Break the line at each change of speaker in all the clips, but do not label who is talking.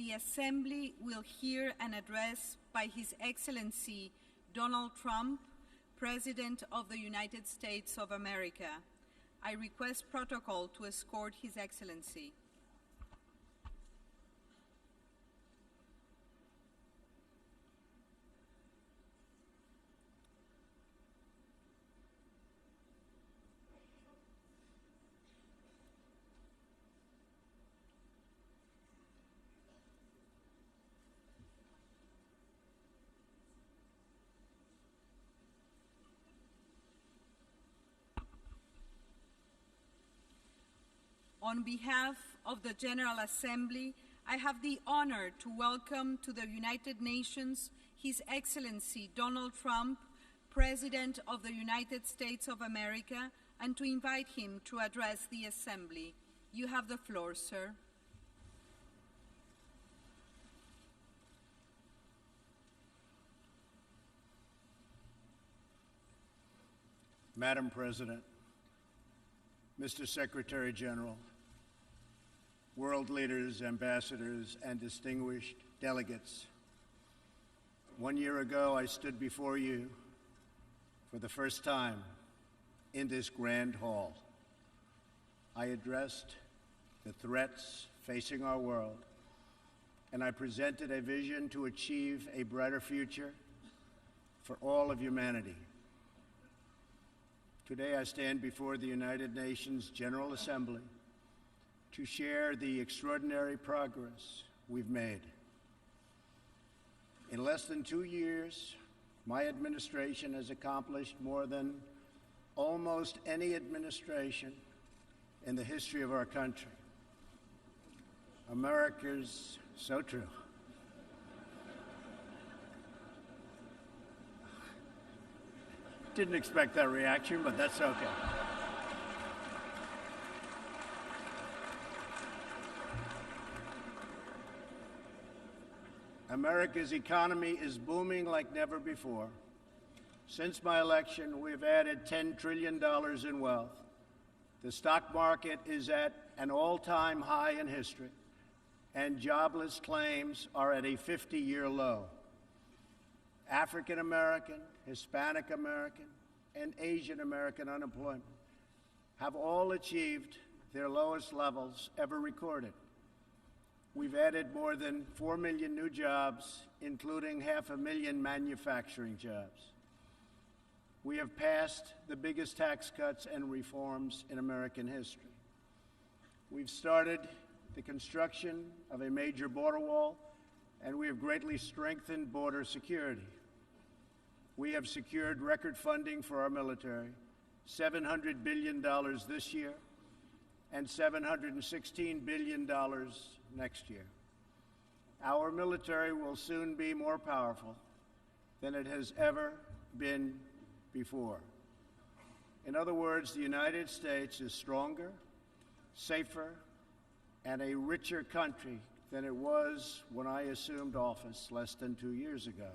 the Assembly will hear an address by His Excellency Donald Trump, President of the United States of America. I request protocol to escort His Excellency. On behalf of the General Assembly, I have the honor to welcome to the United Nations His Excellency Donald Trump, President of the United States of America, and to invite him to address the Assembly. You have the floor, sir.
Madam President, Mr. Secretary General, world leaders, ambassadors, and distinguished delegates. 1 year ago, I stood before you for the first time in this grand hall. I addressed the threats facing our world, and I presented a vision to achieve a brighter future for all of humanity. Today, I stand before the United Nations General Assembly to share the extraordinary progress we've made. In less than 2 years, my administration has accomplished more than almost any administration in the history of our country. America's so true. Didn't expect that reaction, but that's okay. America's economy is booming like never before. Since my election, we've added $10 trillion in wealth. The stock market is at an all-time high in history, and jobless claims are at a 50-year low. African American, Hispanic American, and Asian American unemployment have all achieved their lowest levels ever recorded. We've added more than 4 million new jobs, including 500,000 manufacturing jobs. We have passed the biggest tax cuts and reforms in American history. We've started the construction of a major border wall, and we have greatly strengthened border security. We have secured record funding for our military, $700 billion this year, and $716 billion next year. Our military will soon be more powerful than it has ever been before. In other words, the United States is stronger, safer, and a richer country than it was when I assumed office less than 2 years ago.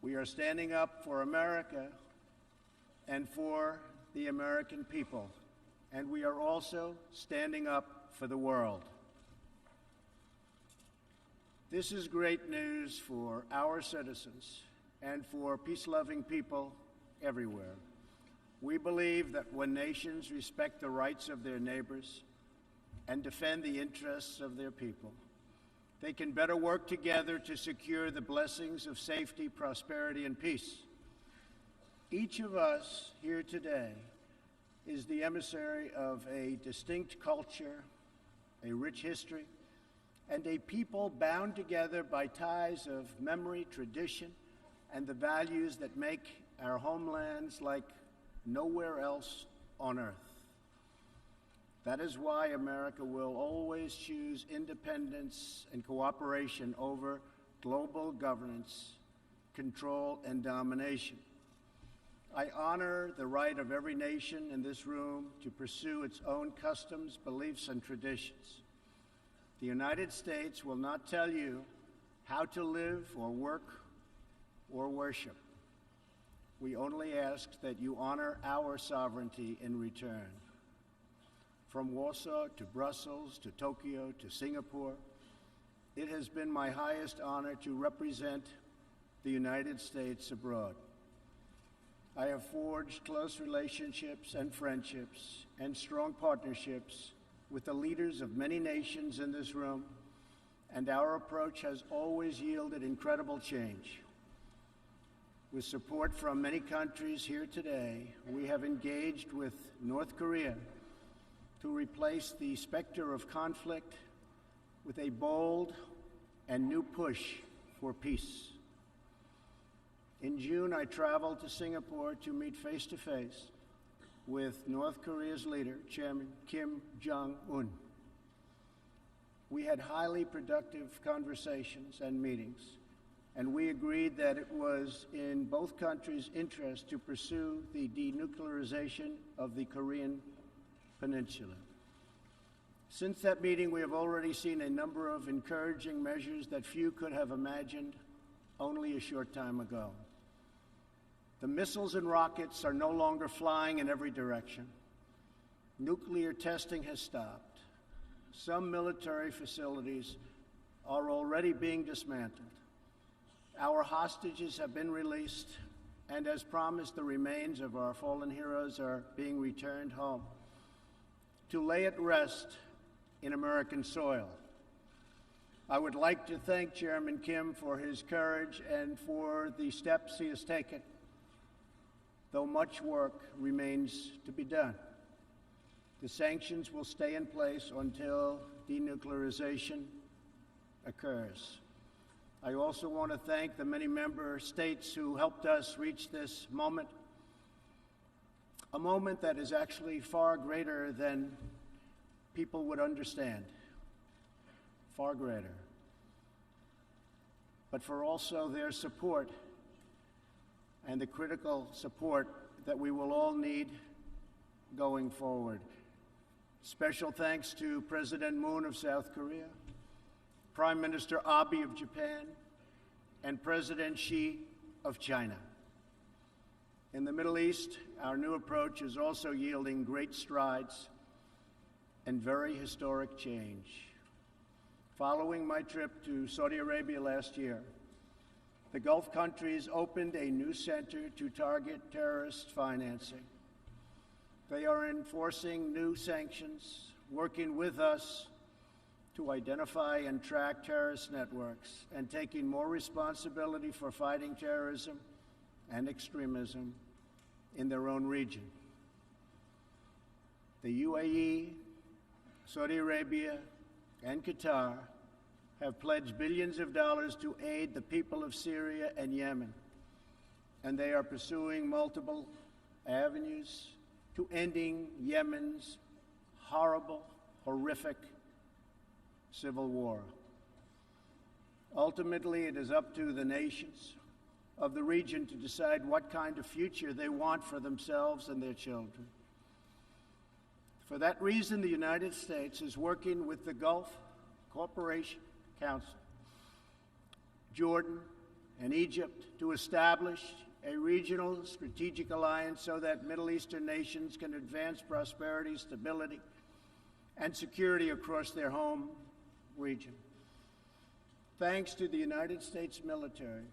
We are standing up for America and for the American people, and we are also standing up for the world. This is great news for our citizens and for peace-loving people everywhere. We believe that when nations respect the rights of their neighbors and defend the interests of their people, they can better work together to secure the blessings of safety, prosperity, and peace. Each of us here today is the emissary of a distinct culture, a rich history, and a people bound together by ties of memory, tradition, and the values that make our homelands like nowhere else on earth. That is why America will always choose independence and cooperation over global governance, control, and domination. I honor the right of every nation in this room to pursue its own customs, beliefs, and traditions. The United States will not tell you how to live or work or worship. We only ask that you honor our sovereignty in return. From Warsaw to Brussels to Tokyo to Singapore, it has been my highest honor to represent the United States abroad. I have forged close relationships and friendships and strong partnerships with the leaders of many nations in this room, and our approach has always yielded incredible change. With support from many countries here today, we have engaged with North Korea to replace the specter of conflict with a bold and new push for peace. In June, I traveled to Singapore to meet face-to-face with North Korea's leader, Chairman Kim Jong-un. We had highly productive conversations and meetings, and we agreed that it was in both countries' interest to pursue the denuclearization of the Korean Peninsula. Since that meeting, we have already seen a number of encouraging measures that few could have imagined only a short time ago. The missiles and rockets are no longer flying in every direction. Nuclear testing has stopped. Some military facilities are already being dismantled. Our hostages have been released, and as promised, the remains of our fallen heroes are being returned home to lay at rest in American soil. I would like to thank Chairman Kim for his courage and for the steps he has taken, though much work remains to be done. The sanctions will stay in place until denuclearization occurs. I also want to thank the many member states who helped us reach this moment, a moment that is actually far greater than people would understand, far greater. But for also their support and the critical support that we will all need going forward. Special thanks to President Moon of South Korea, Prime Minister Abe of Japan, and President Xi of China. In the Middle East, our new approach is also yielding great strides and very historic change. Following my trip to Saudi Arabia last year, the Gulf countries opened a new center to target terrorist financing. They are enforcing new sanctions, working with us to identify and track terrorist networks, and taking more responsibility for fighting terrorism and extremism in their own region. The UAE, Saudi Arabia, and Qatar have pledged billions of dollars to aid the people of Syria and Yemen, and they are pursuing multiple avenues to ending Yemen's horrible, horrific civil war. Ultimately, it is up to the nations of the region to decide what kind of future they want for themselves and their children. For that reason, the United States is working with the Gulf Cooperation Council, Jordan, and Egypt to establish a regional strategic alliance so that Middle Eastern nations can advance prosperity, stability, and security across their home region. Thanks to the United States military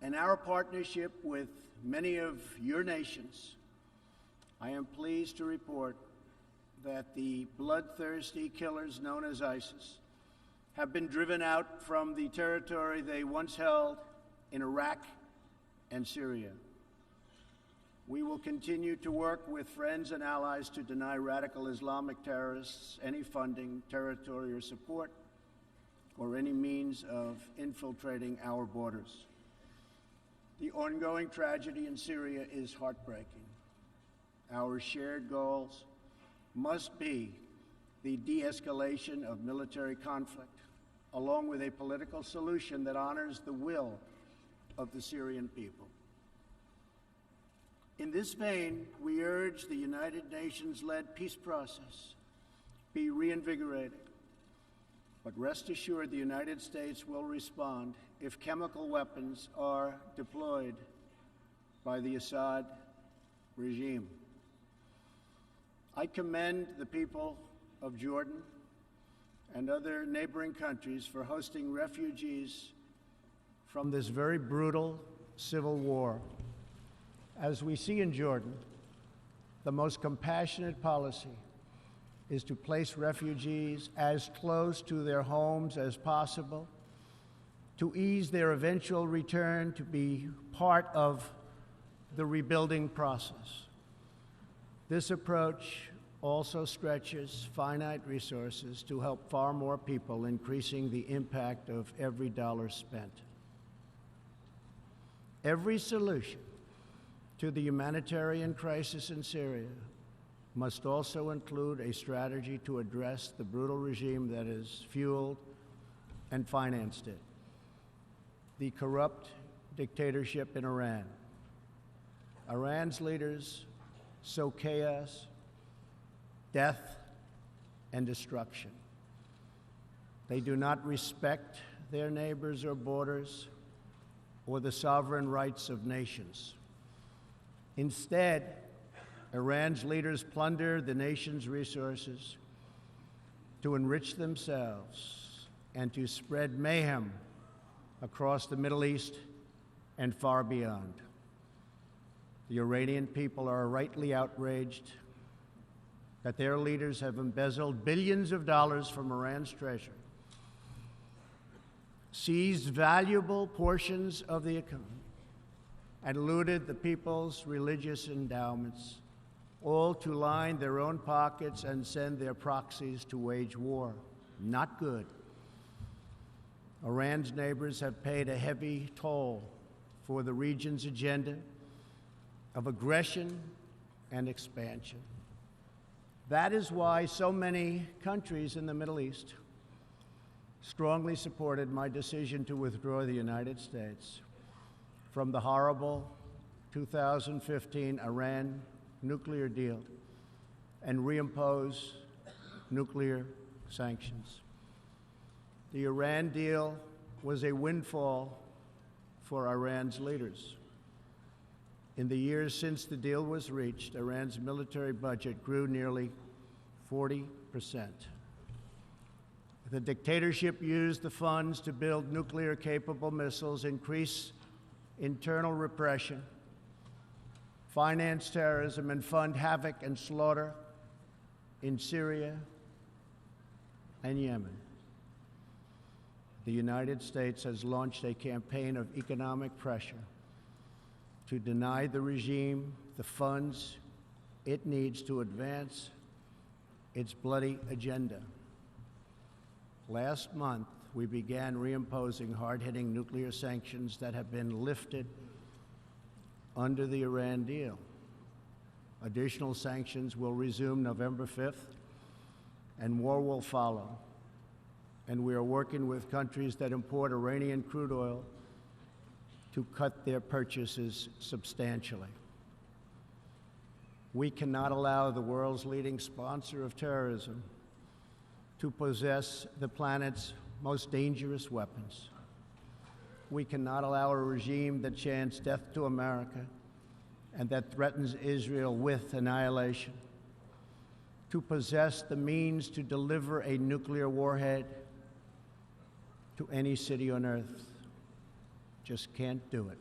and our partnership with many of your nations, I am pleased to report that the bloodthirsty killers known as ISIS have been driven out from the territory they once held in Iraq and Syria. We will continue to work with friends and allies to deny radical Islamic terrorists any funding, territory, or support, or any means of infiltrating our borders. The ongoing tragedy in Syria is heartbreaking. Our shared goals must be the de-escalation of military conflict, along with a political solution that honors the will of the Syrian people. In this vein, we urge the United Nations-led peace process be reinvigorated. But rest assured, the United States will respond if chemical weapons are deployed by the Assad regime. I commend the people of Jordan and other neighboring countries for hosting refugees from this very brutal civil war. As we see in Jordan, the most compassionate policy is to place refugees as close to their homes as possible, to ease their eventual return to be part of the rebuilding process. This approach also stretches finite resources to help far more people, increasing the impact of every dollar spent. Every solution to the humanitarian crisis in Syria must also include a strategy to address the brutal regime that has fueled and financed it. The corrupt dictatorship in Iran. Iran's leaders sow chaos, death, and destruction. They do not respect their neighbors or borders or the sovereign rights of nations. Instead, Iran's leaders plunder the nation's resources to enrich themselves and to spread mayhem across the Middle East and far beyond. The Iranian people are rightly outraged that their leaders have embezzled billions of dollars from Iran's treasury, seized valuable portions of the economy, and looted the people's religious endowments, all to line their own pockets and send their proxies to wage war. Not good. Iran's neighbors have paid a heavy toll for the region's agenda of aggression and expansion. That is why so many countries in the Middle East strongly supported my decision to withdraw the United States from the horrible 2015 Iran nuclear deal and reimpose nuclear sanctions. The Iran deal was a windfall for Iran's leaders. In the years since the deal was reached, Iran's military budget grew nearly 40%. The dictatorship used the funds to build nuclear-capable missiles, increase internal repression, finance terrorism, and fund havoc and slaughter in Syria and Yemen. The United States has launched a campaign of economic pressure to deny the regime the funds it needs to advance its bloody agenda. Last month, we began reimposing hard-hitting nuclear sanctions that have been lifted under the Iran deal. Additional sanctions will resume November 5th, and more will follow. And we are working with countries that import Iranian crude oil to cut their purchases substantially. We cannot allow the world's leading sponsor of terrorism to possess the planet's most dangerous weapons. We cannot allow a regime that chants death to America and that threatens Israel with annihilation to possess the means to deliver a nuclear warhead to any city on earth. Just can't do it.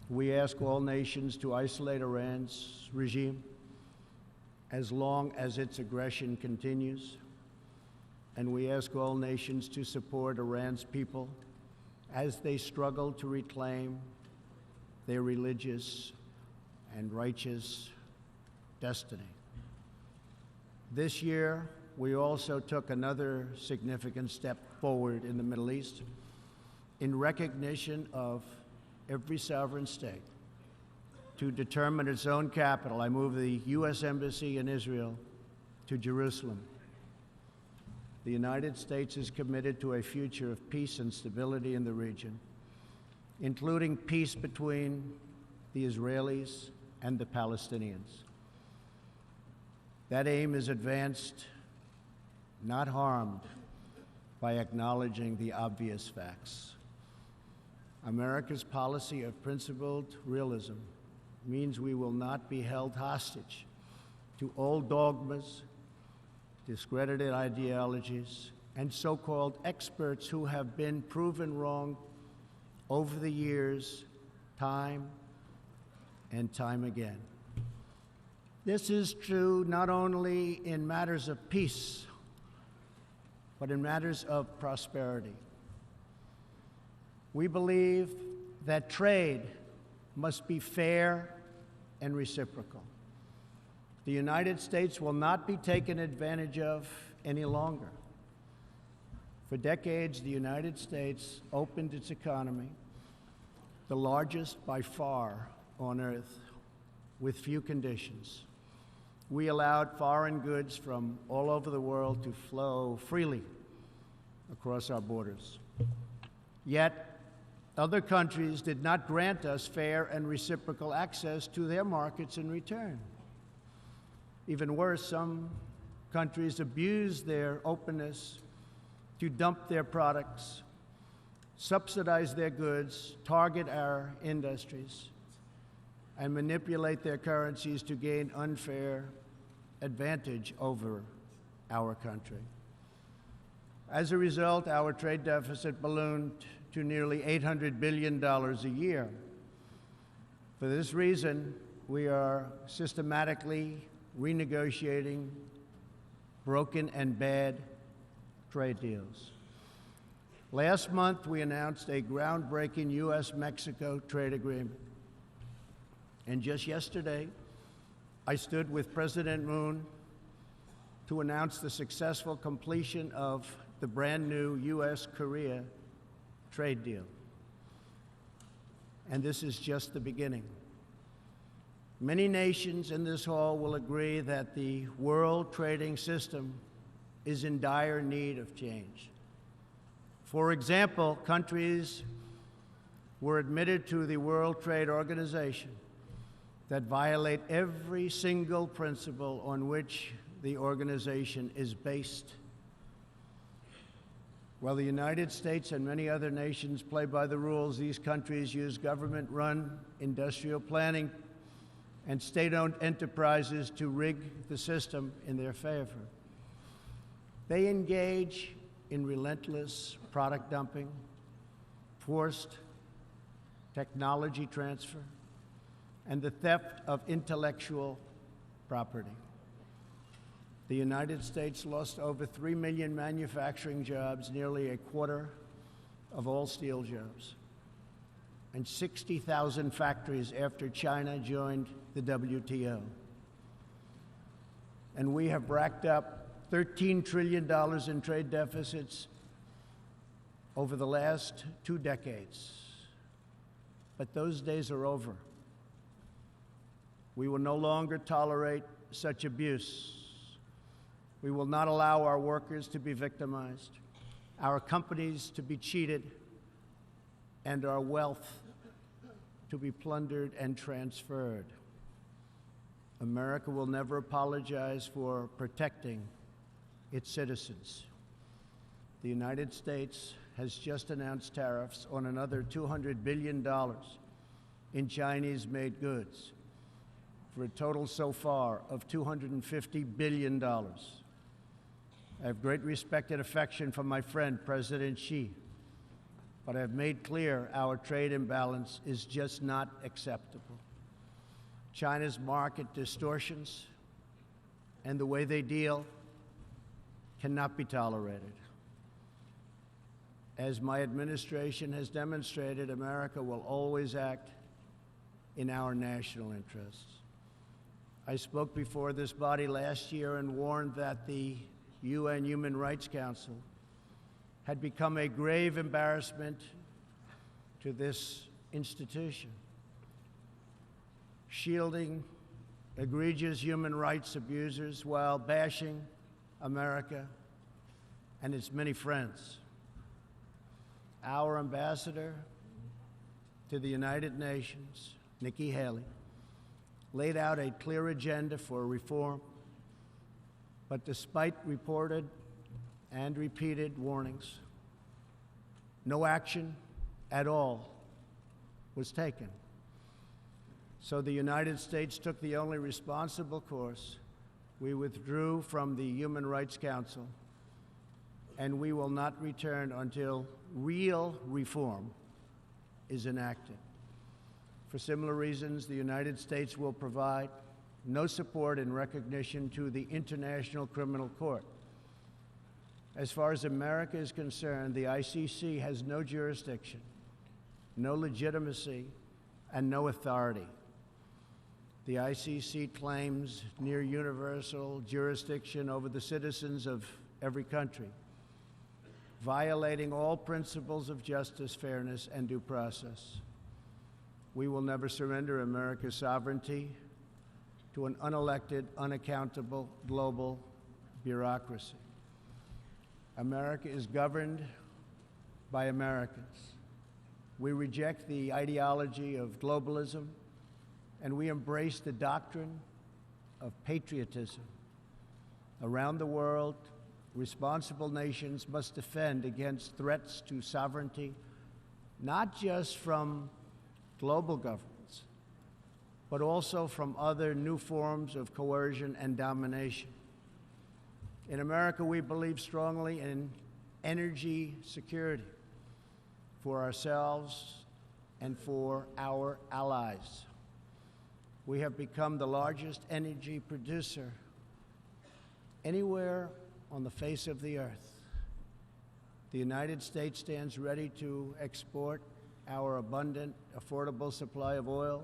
We ask all nations to isolate Iran's regime as long as its aggression continues. And we ask all nations to support Iran's people as they struggle to reclaim their religious and righteous destiny. This year, we also took another significant step forward in the Middle East in recognition of every sovereign state to determine its own capital. I moved the U.S. Embassy in Israel to Jerusalem. The United States is committed to a future of peace and stability in the region, including peace between the Israelis and the Palestinians. That aim is advanced, not harmed, by acknowledging the obvious facts. America's policy of principled realism means we will not be held hostage to old dogmas, discredited ideologies, and so-called experts who have been proven wrong over the years, time and time again. This is true not only in matters of peace, but in matters of prosperity. We believe that trade must be fair and reciprocal. The United States will not be taken advantage of any longer. For decades, the United States opened its economy, the largest by far on earth, with few conditions. We allowed foreign goods from all over the world to flow freely across our borders. Yet, other countries did not grant us fair and reciprocal access to their markets in return. Even worse, some countries abused their openness to dump their products, subsidize their goods, target our industries, and manipulate their currencies to gain unfair advantage over our country. As a result, our trade deficit ballooned to nearly $800 billion a year. For this reason, we are systematically renegotiating broken and bad trade deals. Last month, we announced a groundbreaking U.S.-Mexico trade agreement. And just yesterday, I stood with President Moon to announce the successful completion of the brand new U.S.-Korea trade deal. And this is just the beginning. Many nations in this hall will agree that the world trading system is in dire need of change. For example, countries were admitted to the World Trade Organization that violate every single principle on which the organization is based. While the United States and many other nations play by the rules, these countries use government-run industrial planning and state-owned enterprises to rig the system in their favor. They engage in relentless product dumping, forced technology transfer, and the theft of intellectual property. The United States lost over 3 million manufacturing jobs, nearly a quarter of all steel jobs, and 60,000 factories after China joined the WTO. And we have racked up $13 trillion in trade deficits over the last 2 decades. But those days are over. We will no longer tolerate such abuse. We will not allow our workers to be victimized, our companies to be cheated, and our wealth to be plundered and transferred. America will never apologize for protecting its citizens. The United States has just announced tariffs on another $200 billion in Chinese-made goods, for a total so far of $250 billion. I have great respect and affection for my friend, President Xi, but I have made clear our trade imbalance is just not acceptable. China's market distortions and the way they deal cannot be tolerated. As my administration has demonstrated, America will always act in our national interests. I spoke before this body last year and warned that the UN Human Rights Council had become a grave embarrassment to this institution, shielding egregious human rights abusers while bashing America and its many friends. Our ambassador to the United Nations, Nikki Haley, laid out a clear agenda for reform, but despite reported and repeated warnings, no action at all was taken. So the United States took the only responsible course. We withdrew from the Human Rights Council and we will not return until real reform is enacted. For similar reasons, the United States will provide no support in recognition to the International Criminal Court. As far as America is concerned, the ICC has no jurisdiction, no legitimacy, and no authority. The ICC claims near universal jurisdiction over the citizens of every country, violating all principles of justice, fairness, and due process. We will never surrender America's sovereignty to an unelected, unaccountable global bureaucracy. America is governed by Americans. We reject the ideology of globalism, and we embrace the doctrine of patriotism. Around the world, responsible nations must defend against threats to sovereignty, not just from global governments, but also from other new forms of coercion and domination. In America, we believe strongly in energy security for ourselves and for our allies. We have become the largest energy producer anywhere on the face of the earth. The United States stands ready to export our abundant, affordable supply of oil,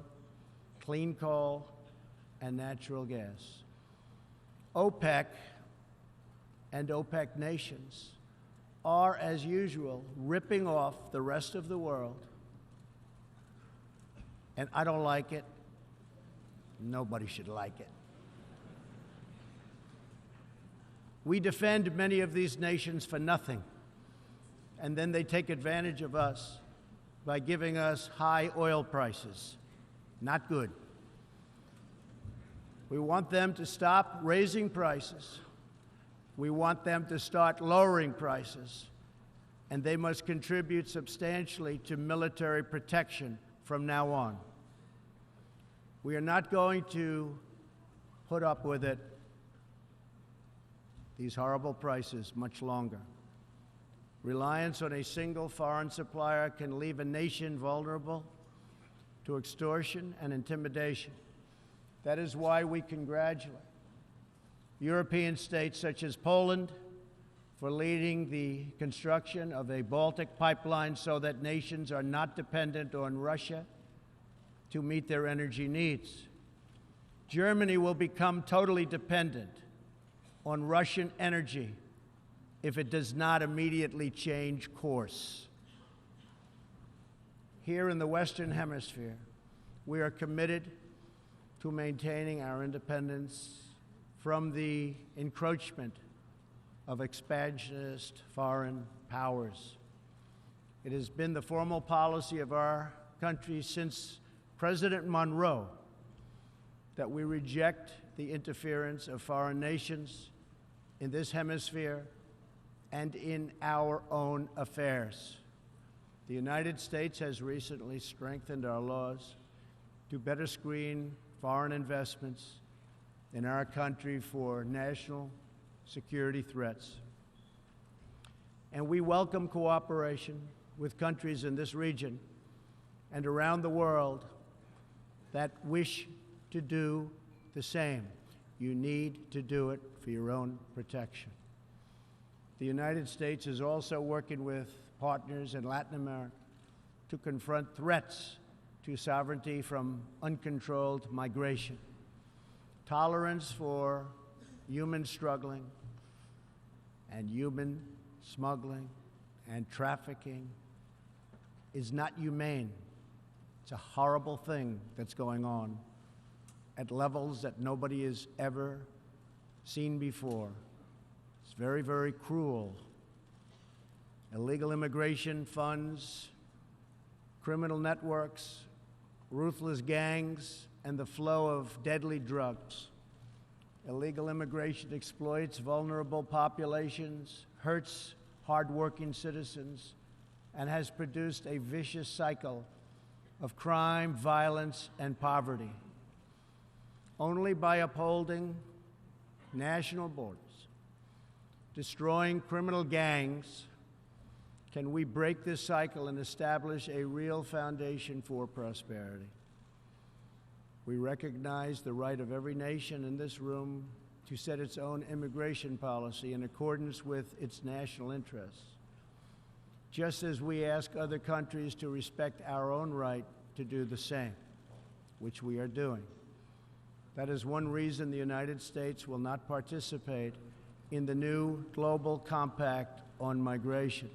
clean coal, and natural gas. OPEC and OPEC nations are, as usual, ripping off the rest of the world, and I don't like it. Nobody should like it. We defend many of these nations for nothing, and then they take advantage of us by giving us high oil prices. Not good. We want them to stop raising prices. We want them to start lowering prices, and they must contribute substantially to military protection from now on. We are not going to put up with it, these horrible prices, much longer. Reliance on a single foreign supplier can leave a nation vulnerable to extortion and intimidation. That is why we congratulate European states such as Poland for leading the construction of a Baltic pipeline so that nations are not dependent on Russia to meet their energy needs. Germany will become totally dependent on Russian energy if it does not immediately change course. Here in the Western Hemisphere, we are committed to maintaining our independence from the encroachment of expansionist foreign powers. It has been the formal policy of our country since President Monroe that we reject the interference of foreign nations in this hemisphere and in our own affairs. The United States has recently strengthened our laws to better screen foreign investments in our country for national security threats. And we welcome cooperation with countries in this region and around the world that wish to do the same. You need to do it for your own protection. The United States is also working with partners in Latin America to confront threats to sovereignty from uncontrolled migration. Tolerance for human struggling and human smuggling and trafficking is not humane. It's a horrible thing that's going on at levels that nobody has ever seen before. It's very, very cruel. Illegal immigration funds, criminal networks, ruthless gangs, and the flow of deadly drugs. Illegal immigration exploits vulnerable populations, hurts hardworking citizens, and has produced a vicious cycle of crime, violence, and poverty. Only by upholding national borders destroying criminal gangs, can we break this cycle and establish a real foundation for prosperity. We recognize the right of every nation in this room to set its own immigration policy in accordance with its national interests, just as we ask other countries to respect our own right to do the same, which we are doing. That is one reason the United States will not participate in the new global compact on migration.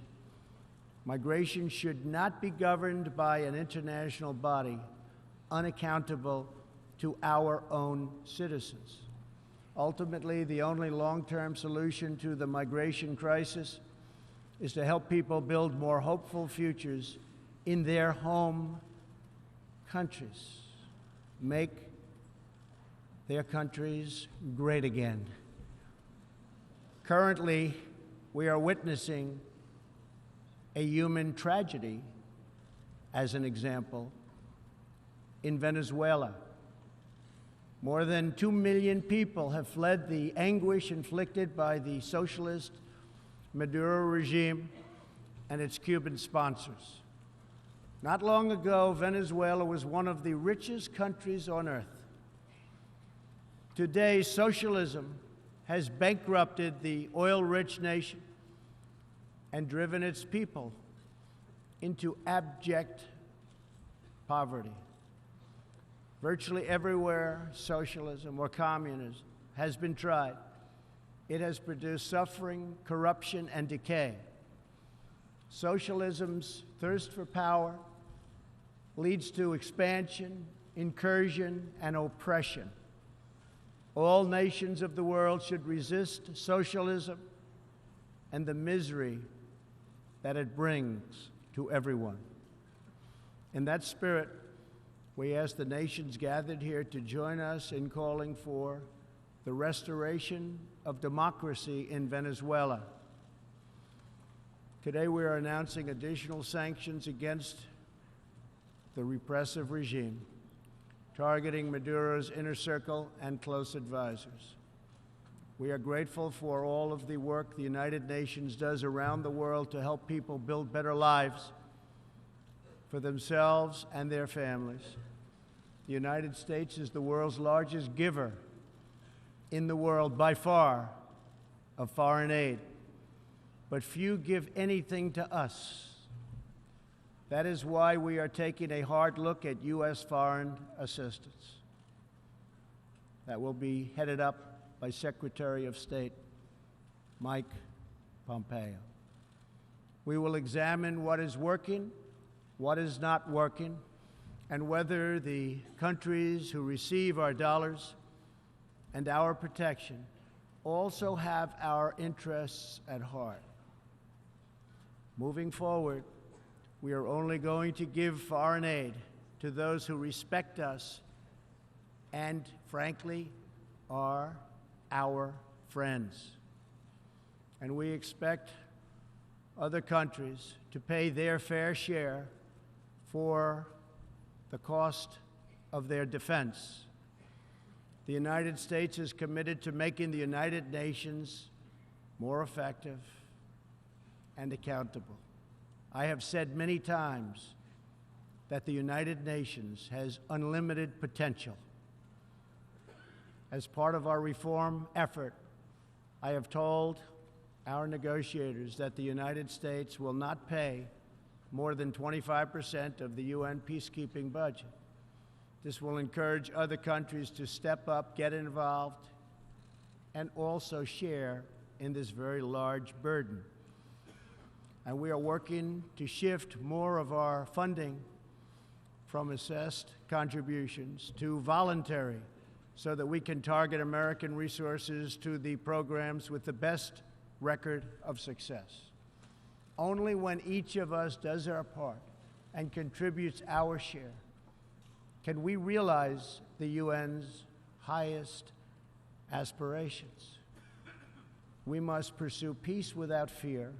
Migration should not be governed by an international body unaccountable to our own citizens. Ultimately, the only long-term solution to the migration crisis is to help people build more hopeful futures in their home countries, make their countries great again. Currently, we are witnessing a human tragedy, as an example, in Venezuela. More than 2 million people have fled the anguish inflicted by the socialist Maduro regime and its Cuban sponsors. Not long ago, Venezuela was one of the richest countries on earth. Today, socialism has bankrupted the oil-rich nation and driven its people into abject poverty. Virtually everywhere socialism or communism has been tried, it has produced suffering, corruption, and decay. Socialism's thirst for power leads to expansion, incursion, and oppression. All nations of the world should resist socialism and the misery that it brings to everyone. In that spirit, we ask the nations gathered here to join us in calling for the restoration of democracy in Venezuela. Today, we are announcing additional sanctions against the repressive regime, targeting Maduro's inner circle and close advisors. We are grateful for all of the work the United Nations does around the world to help people build better lives for themselves and their families. The United States is the world's largest giver in the world by far of foreign aid, but few give anything to us. That is why we are taking a hard look at U.S. foreign assistance. That will be headed up by Secretary of State Mike Pompeo. We will examine what is working, what is not working, and whether the countries who receive our dollars and our protection also have our interests at heart. Moving forward, we are only going to give foreign aid to those who respect us and, frankly, are our friends. And we expect other countries to pay their fair share for the cost of their defense. The United States is committed to making the United Nations more effective and accountable. I have said many times that the United Nations has unlimited potential. As part of our reform effort, I have told our negotiators that the United States will not pay more than 25% of the UN peacekeeping budget. This will encourage other countries to step up, get involved, and also share in this very large burden. And we are working to shift more of our funding from assessed contributions to voluntary, so that we can target American resources to the programs with the best record of success. Only when each of us does our part and contributes our share can we realize the UN's highest aspirations. We must pursue peace without fear,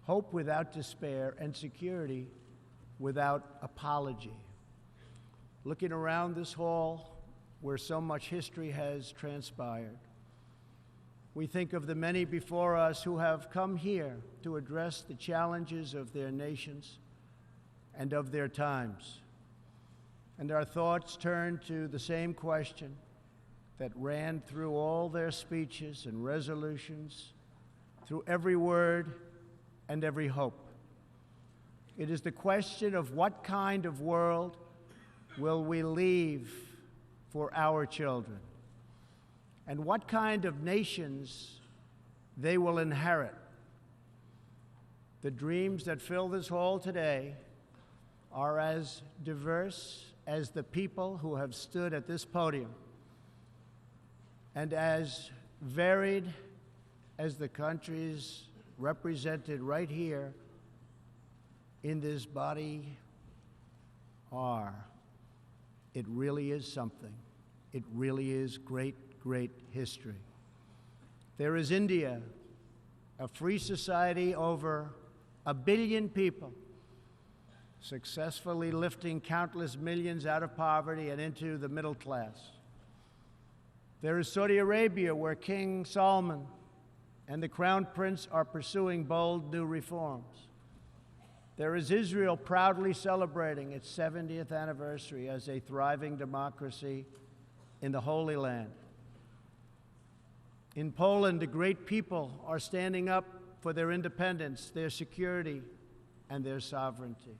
hope without despair, and security without apology. Looking around this hall, where so much history has transpired, We think of the many before us who have come here to address the challenges of their nations and of their times. And our thoughts turn to the same question that ran through all their speeches and resolutions, through every word and every hope. It is the question of what kind of world will we leave for our children, and what kind of nations they will inherit. The dreams that fill this hall today are as diverse as the people who have stood at this podium, and as varied as the countries represented right here in this body are. It really is something. It really is great, great history. There is India, a free society, over 1 billion people, successfully lifting countless millions out of poverty and into the middle class. There is Saudi Arabia, where King Salman and the Crown Prince are pursuing bold new reforms. There is Israel, proudly celebrating its 70th anniversary as a thriving democracy in the Holy Land. In Poland, the great people are standing up for their independence, their security, and their sovereignty.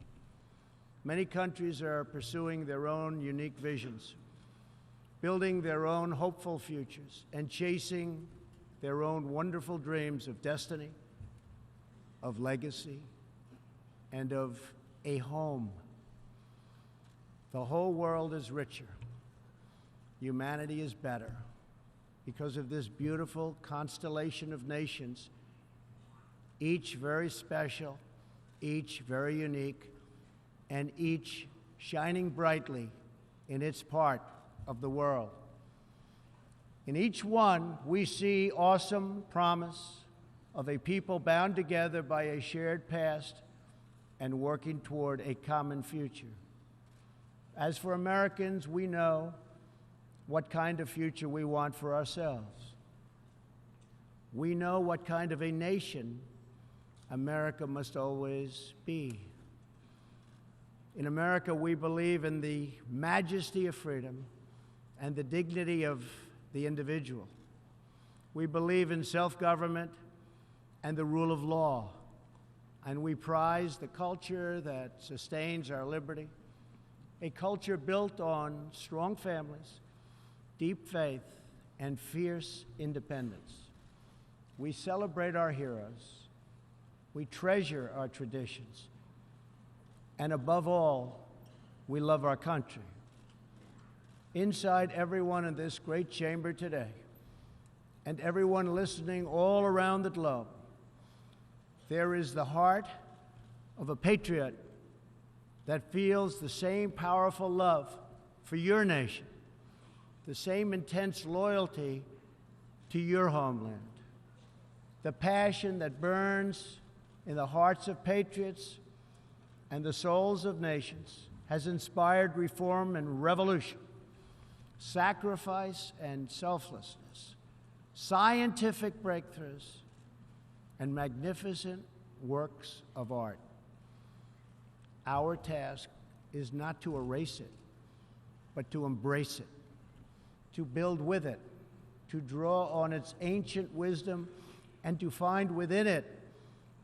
Many countries are pursuing their own unique visions, building their own hopeful futures, and chasing their own wonderful dreams of destiny, of legacy, and of a home. The whole world is richer. Humanity is better because of this beautiful constellation of nations, each very special, each very unique, and each shining brightly in its part of the world. In each one, we see awesome promise of a people bound together by a shared past and working toward a common future. As for Americans, we know what kind of future we want for ourselves. We know what kind of a nation America must always be. In America, we believe in the majesty of freedom and the dignity of the individual. We believe in self-government and the rule of law, and we prize the culture that sustains our liberty, a culture built on strong families, deep faith, and fierce independence. We celebrate our heroes. We treasure our traditions. And above all, we love our country. Inside everyone in this great chamber today, and everyone listening all around the globe, there is the heart of a patriot that feels the same powerful love for your nation, the same intense loyalty to your homeland, the passion that burns in the hearts of patriots and the souls of nations has inspired reform and revolution, sacrifice and selflessness, scientific breakthroughs, and magnificent works of art. Our task is not to erase it, but to embrace it, to build with it, to draw on its ancient wisdom, and to find within it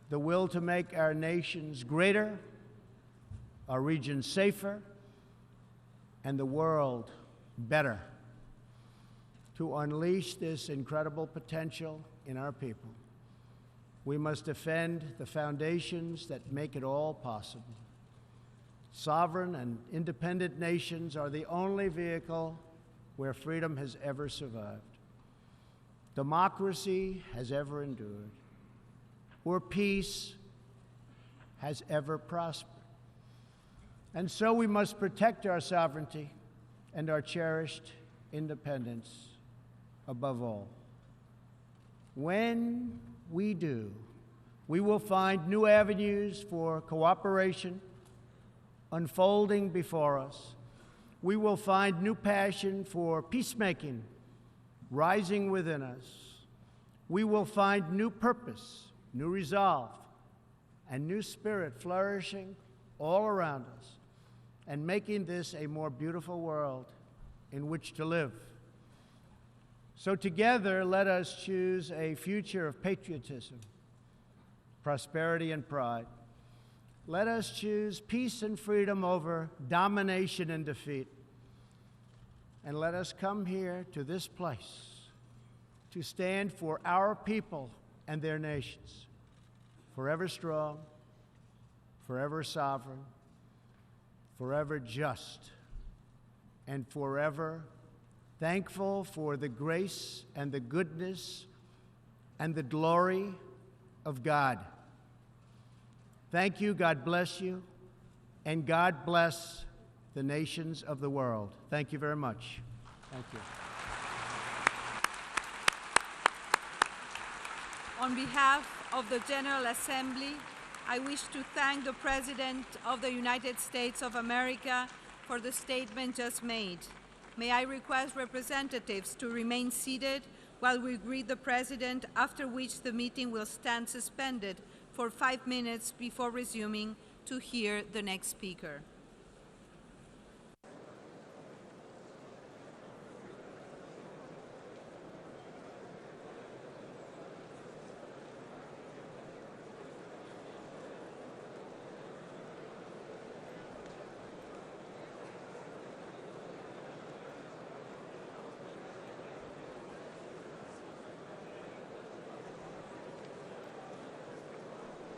the will to make our nations greater, our region safer, and the world better. To unleash this incredible potential in our people, we must defend the foundations that make it all possible. Sovereign and independent nations are the only vehicle where freedom has ever survived, democracy has ever endured, or peace has ever prospered. And so we must protect our sovereignty and our cherished independence above all. When we do, we will find new avenues for cooperation unfolding before us. We will find new passion for peacemaking rising within us. we will find new purpose, new resolve, and new spirit flourishing all around us and making this a more beautiful world in which to live. So together, let us choose a future of patriotism, prosperity, and pride. Let us choose peace and freedom over domination and defeat. And let us come here to this place to stand for our people and their nations, forever strong, forever sovereign, forever just, and forever thankful for the grace and the goodness and the glory of God. Thank you, God bless you, and God bless the nations of the world. Thank you very much. Thank you.
On behalf of the General Assembly, I wish to thank the President of the United States of America for the statement just made. May I request representatives to remain seated while we greet the President, after which the meeting will stand suspended for 5 minutes before resuming to hear the next speaker.